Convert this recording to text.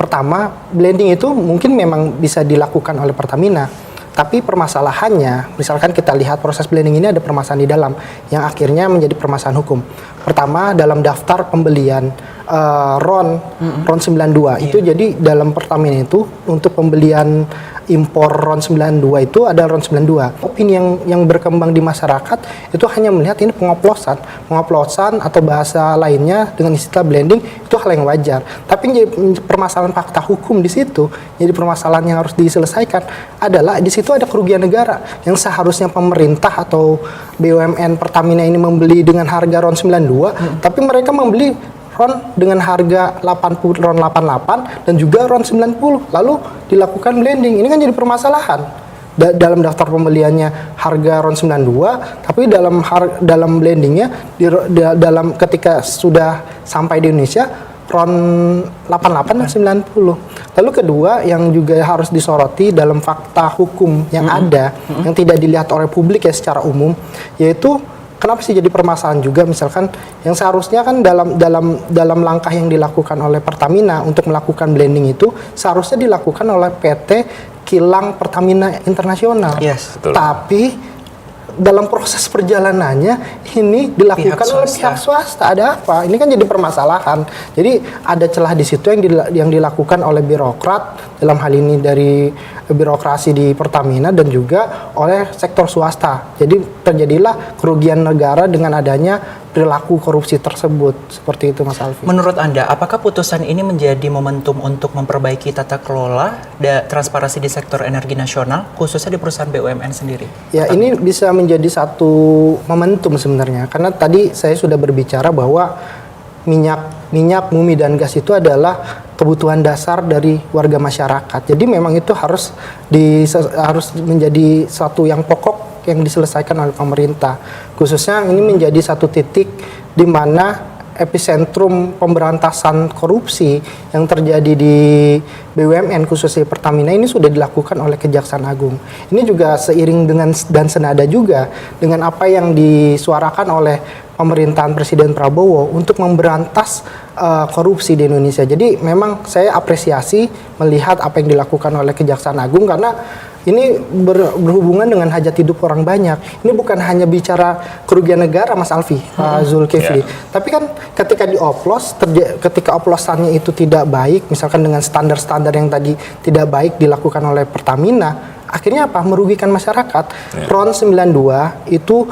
pertama, blending itu mungkin memang bisa dilakukan oleh Pertamina. Tapi permasalahannya, misalkan kita lihat proses blending ini ada permasalahan di dalam yang akhirnya menjadi permasalahan hukum. Pertama, dalam daftar pembelian RON 92 itu jadi dalam Pertamina itu untuk pembelian impor RON 92 itu ada RON 92. Opini yang berkembang di masyarakat itu hanya melihat ini pengoplosan atau bahasa lainnya dengan istilah blending itu hal yang wajar. Tapi jadi permasalahan fakta hukum di situ, jadi permasalahan yang harus diselesaikan adalah di situ ada kerugian negara yang seharusnya pemerintah atau BUMN Pertamina ini membeli dengan harga RON 92, tapi mereka membeli RON dengan harga 80 RON 88 dan juga RON 90 lalu dilakukan blending. Ini kan jadi permasalahan. Dalam daftar pembeliannya harga RON 92 tapi dalam blendingnya dalam ketika sudah sampai di Indonesia RON 88 dan 90. Lalu kedua yang juga harus disoroti dalam fakta hukum yang ada yang tidak dilihat oleh publik ya secara umum, yaitu kenapa sih jadi permasalahan juga misalkan yang seharusnya kan dalam langkah yang dilakukan oleh Pertamina untuk melakukan blending itu seharusnya dilakukan oleh PT Kilang Pertamina Internasional. Yes, betul. Tapi dalam proses perjalanannya ini dilakukan oleh pihak swasta. Ada apa? Ini kan jadi permasalahan. Jadi ada celah di situ yang dilakukan oleh birokrat dalam hal ini dari birokrasi di Pertamina dan juga oleh sektor swasta. Jadi terjadilah kerugian negara dengan adanya perilaku korupsi tersebut. Seperti itu Mas Alfi. Menurut Anda, apakah putusan ini menjadi momentum untuk memperbaiki tata kelola dan transparansi di sektor energi nasional, khususnya di perusahaan BUMN sendiri? Ya, ini bisa menjadi satu momentum sebenarnya. Karena tadi saya sudah berbicara bahwa minyak, bumi, dan gas itu adalah kebutuhan dasar dari warga masyarakat. Jadi memang itu harus menjadi satu yang pokok yang diselesaikan oleh pemerintah. Khususnya ini menjadi satu titik di mana epicentrum pemberantasan korupsi yang terjadi di BUMN khususnya Pertamina ini sudah dilakukan oleh Kejaksaan Agung. Ini juga seiring dengan dan senada juga dengan apa yang disuarakan oleh pemerintahan Presiden Prabowo untuk memberantas korupsi di Indonesia. Jadi memang saya apresiasi melihat apa yang dilakukan oleh Kejaksaan Agung karena ini berhubungan dengan hajat hidup orang banyak. Ini bukan hanya bicara kerugian negara, Mas Alfi, Pak Zulkifli. Tapi kan ketika dioplos, ketika oplosannya itu tidak baik, misalkan dengan standar-standar yang tadi tidak baik dilakukan oleh Pertamina, akhirnya apa? Merugikan masyarakat. RON 92 itu